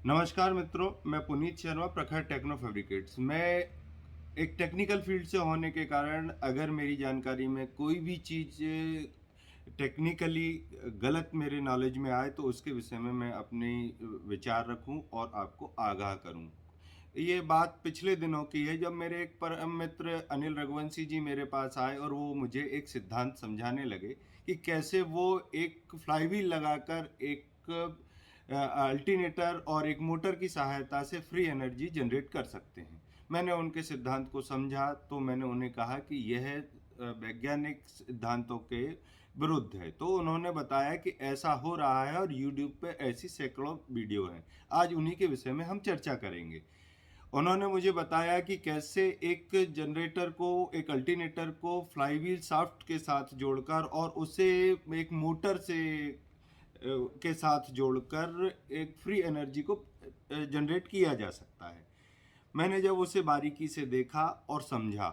नमस्कार मित्रों, मैं पुनीत शर्मा, प्रखर टेक्नो फैब्रिकेट्स। मैं एक टेक्निकल फील्ड से होने के कारण अगर मेरी जानकारी में कोई भी चीज़ टेक्निकली गलत मेरे नॉलेज में आए तो उसके विषय में मैं अपने विचार रखूं और आपको आगाह करूं। ये बात पिछले दिनों की है जब मेरे एक परम मित्र अनिल रघुवंशी जी मेरे पास आए और वो मुझे एक सिद्धांत समझाने लगे कि कैसे वो एक फ्लाईव्हील लगाकर एक अल्टरनेटर और एक मोटर की सहायता से फ्री एनर्जी जनरेट कर सकते हैं। मैंने उनके सिद्धांत को समझा तो मैंने उन्हें कहा कि यह वैज्ञानिक सिद्धांतों के विरुद्ध है। तो उन्होंने बताया कि ऐसा हो रहा है और यूट्यूब पे ऐसी सैकड़ों वीडियो हैं। आज उन्हीं के विषय में हम चर्चा करेंगे। उन्होंने मुझे बताया कि कैसे एक जनरेटर को, एक अल्टरनेटर को फ्लाईव्हील शाफ्ट के साथ जोड़कर और उसे एक मोटर से के साथ जोड़कर एक फ्री एनर्जी को जनरेट किया जा सकता है। मैंने जब उसे बारीकी से देखा और समझा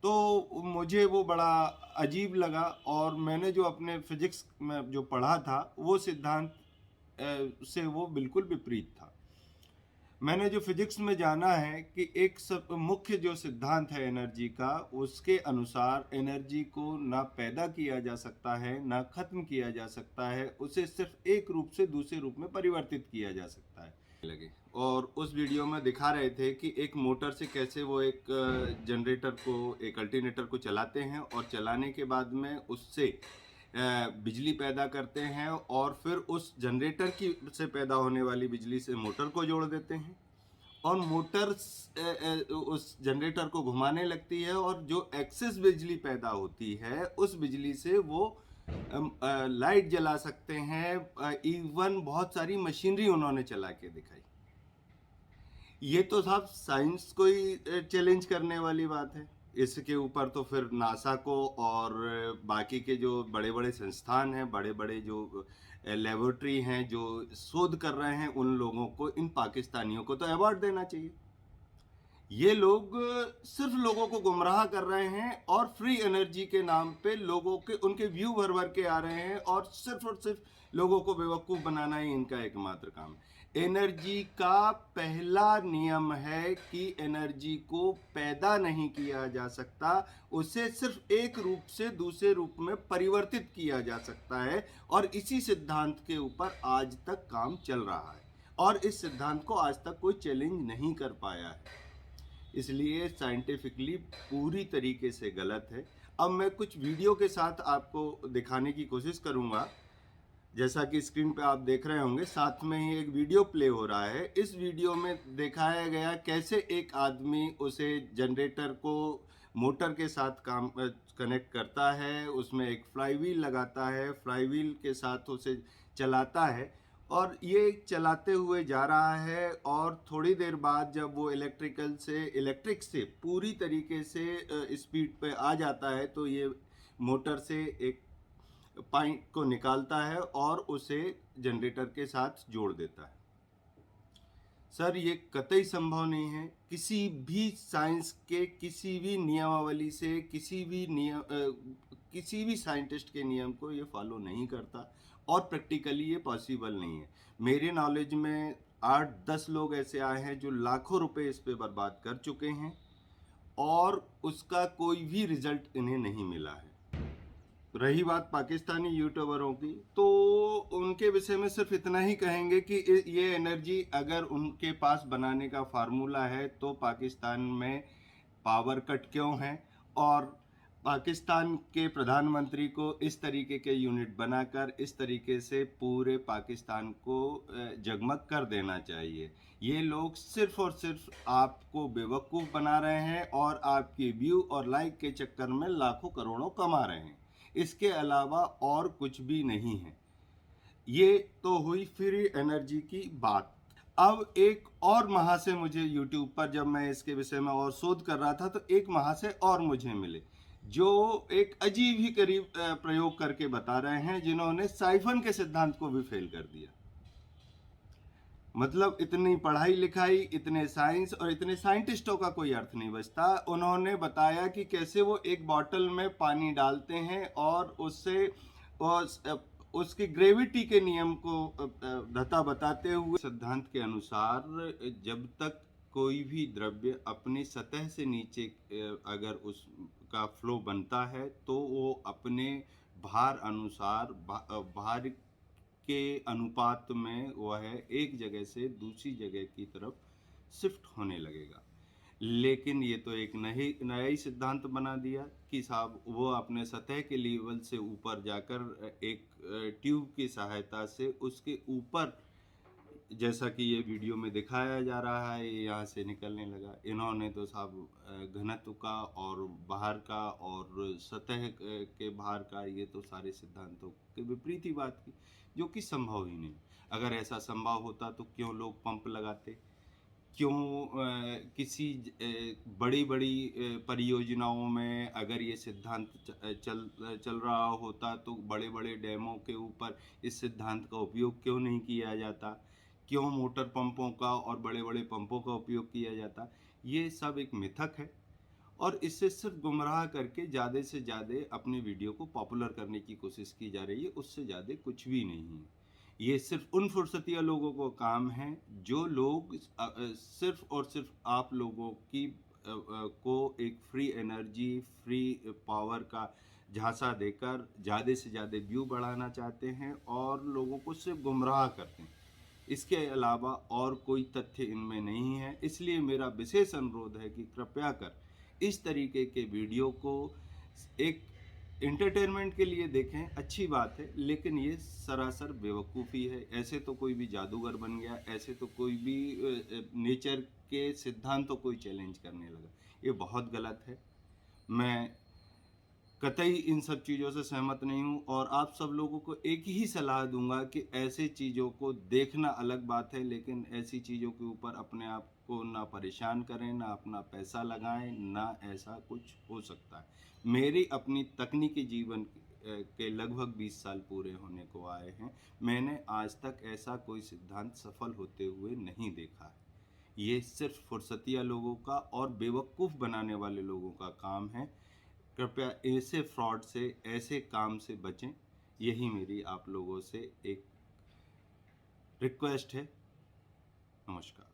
तो मुझे वो बड़ा अजीब लगा और मैंने जो अपने फिजिक्स में जो पढ़ा था वो सिद्धांत से वो बिल्कुल विपरीत था। मैंने जो फिजिक्स में जाना है कि एक सब मुख्य जो सिद्धांत है एनर्जी का, उसके अनुसार एनर्जी को ना पैदा किया जा सकता है ना खत्म किया जा सकता है, उसे सिर्फ एक रूप से दूसरे रूप में परिवर्तित किया जा सकता है। लगे और उस वीडियो में दिखा रहे थे कि एक मोटर से कैसे वो एक जनरेटर को, एक अल्टरनेटर को चलाते हैं और चलाने के बाद में उससे बिजली पैदा करते हैं और फिर उस जनरेटर की से पैदा होने वाली बिजली से मोटर को जोड़ देते हैं और मोटर उस जनरेटर को घुमाने लगती है और जो एक्सेस बिजली पैदा होती है उस बिजली से वो लाइट जला सकते हैं। इवन बहुत सारी मशीनरी उन्होंने चला के दिखाई। ये तो साहब साइंस को ही चैलेंज करने वाली बात है। इसके ऊपर तो फिर नासा को और बाकी के जो बड़े बड़े संस्थान हैं, बड़े बड़े जो लेबोरेटरी हैं जो शोध कर रहे हैं, उन लोगों को, इन पाकिस्तानियों को तो अवार्ड देना चाहिए। ये लोग सिर्फ लोगों को गुमराह कर रहे हैं और फ्री एनर्जी के नाम पे लोगों के, उनके व्यू भर भर के आ रहे हैं और सिर्फ लोगों को बेवकूफ़ बनाना ही इनका एकमात्र काम है। एनर्जी का पहला नियम है कि एनर्जी को पैदा नहीं किया जा सकता, उसे सिर्फ एक रूप से दूसरे रूप में परिवर्तित किया जा सकता है और इसी सिद्धांत के ऊपर आज तक काम चल रहा है और इस सिद्धांत को आज तक कोई चैलेंज नहीं कर पाया है। इसलिए साइंटिफिकली पूरी तरीके से गलत है। अब मैं कुछ वीडियो के साथ आपको दिखाने की कोशिश करूंगा। जैसा कि स्क्रीन पे आप देख रहे होंगे, साथ में ही एक वीडियो प्ले हो रहा है। इस वीडियो में दिखाया गया कैसे एक आदमी उसे जनरेटर को मोटर के साथ काम कनेक्ट करता है, उसमें एक फ्लाईव्हील लगाता है, फ्लाईव्हील के साथ उसे चलाता है और ये चलाते हुए जा रहा है और थोड़ी देर बाद जब वो इलेक्ट्रिक से पूरी तरीके से स्पीड पे आ जाता है तो ये मोटर से एक पाइप को निकालता है और उसे जनरेटर के साथ जोड़ देता है। सर, ये कतई संभव नहीं है। किसी भी साइंस के किसी भी नियमावली से किसी भी साइंटिस्ट के नियम को ये फॉलो नहीं करता और प्रैक्टिकली ये पॉसिबल नहीं है। मेरे नॉलेज में 8-10 लोग ऐसे आए हैं जो लाखों रुपए इस पे बर्बाद कर चुके हैं और उसका कोई भी रिजल्ट इन्हें नहीं मिला है। रही बात पाकिस्तानी यूट्यूबरों की, तो उनके विषय में सिर्फ इतना ही कहेंगे कि ये एनर्जी अगर उनके पास बनाने का फार्मूला है तो पाकिस्तान में पावर कट क्यों है और पाकिस्तान के प्रधानमंत्री को इस तरीके के यूनिट बनाकर इस तरीके से पूरे पाकिस्तान को जगमग कर देना चाहिए। ये लोग सिर्फ और सिर्फ आपको बेवकूफ़ बना रहे हैं और आपके व्यू और लाइक के चक्कर में लाखों करोड़ों कमा रहे हैं। इसके अलावा और कुछ भी नहीं है। ये तो हुई फ्री एनर्जी की बात। अब एक और महाशय मुझे यूट्यूब पर, जब मैं इसके विषय में और शोध कर रहा था, तो एक महाशय और मुझे मिले जो एक अजीब ही करीब प्रयोग करके बता रहे हैं, जिन्होंने साइफन के सिद्धांत को भी फेल कर दिया। मतलब इतनी पढ़ाई लिखाई, इतने साइंस और इतने साइंटिस्टों का कोई अर्थ नहीं बचता। उन्होंने बताया कि कैसे वो एक बॉटल में पानी डालते हैं और उससे उसकी ग्रेविटी के नियम को बताते हुए सिद्धांत के अनुसार जब तक कोई भी द्रव्य अपनी सतह से नीचे अगर उसका फ्लो बनता है तो वो अपने भार अनुसार भार के अनुपात में वह एक जगह से दूसरी जगह की तरफ शिफ्ट होने लगेगा। लेकिन ये तो एक नया ही सिद्धांत बना दिया कि साहब वो अपने सतह के लेवल से ऊपर जाकर एक ट्यूब की सहायता से उसके ऊपर, जैसा कि ये वीडियो में दिखाया जा रहा है, ये यहाँ से निकलने लगा। इन्होंने तो साहब घनत्व का और बाहर का और सतह के बाहर का, ये तो सारे सिद्धांतों के विपरीत ही बात की, जो कि संभव ही नहीं। अगर ऐसा संभव होता तो क्यों लोग पंप लगाते, क्यों किसी बड़ी-बड़ी परियोजनाओं में अगर ये सिद्धांत चल रहा होता तो बड़े-बड़े डैमों के ऊपर इस सिद्धांत का उपयोग क्यों नहीं किया जाता? क्यों मोटर पंपों का और बड़े-बड़े पंपों का उपयोग किया जाता? ये सब एक मिथक है और इससे सिर्फ गुमराह करके ज़्यादा से ज़्यादा अपने वीडियो को पॉपुलर करने की कोशिश की जा रही है, उससे ज़्यादा कुछ भी नहीं है। ये सिर्फ उन फुर्सतिया लोगों को काम है जो लोग सिर्फ और सिर्फ आप लोगों की को एक फ्री एनर्जी, फ्री पावर का झांसा देकर ज़्यादा से ज़्यादा व्यू बढ़ाना चाहते हैं और लोगों को सिर्फ गुमराह करते हैं। इसके अलावा और कोई तथ्य इनमें नहीं है। इसलिए मेरा विशेष अनुरोध है कि कृपया कर इस तरीके के वीडियो को एक एंटरटेनमेंट के लिए देखें, अच्छी बात है, लेकिन ये सरासर बेवकूफ़ी है। ऐसे तो कोई भी जादूगर बन गया, ऐसे तो कोई भी नेचर के सिद्धांतों को ही चैलेंज करने लगा। ये बहुत गलत है। मैं कतई इन सब चीज़ों से सहमत नहीं हूँ और आप सब लोगों को एक ही सलाह दूंगा कि ऐसे चीज़ों को देखना अलग बात है, लेकिन ऐसी चीज़ों के ऊपर अपने आप को ना परेशान करें, ना अपना पैसा लगाएं, ना ऐसा कुछ हो सकता है। मेरी अपनी तकनीकी जीवन के लगभग 20 साल पूरे होने को आए हैं। मैंने आज तक ऐसा कोई सिद्धांत सफल होते हुए नहीं देखा है। ये सिर्फ फुर्सतिया लोगों का और बेवकूफ़ बनाने वाले लोगों का काम है। कृपया ऐसे फ्रॉड से, ऐसे काम से बचें। यही मेरी आप लोगों से एक रिक्वेस्ट है। नमस्कार।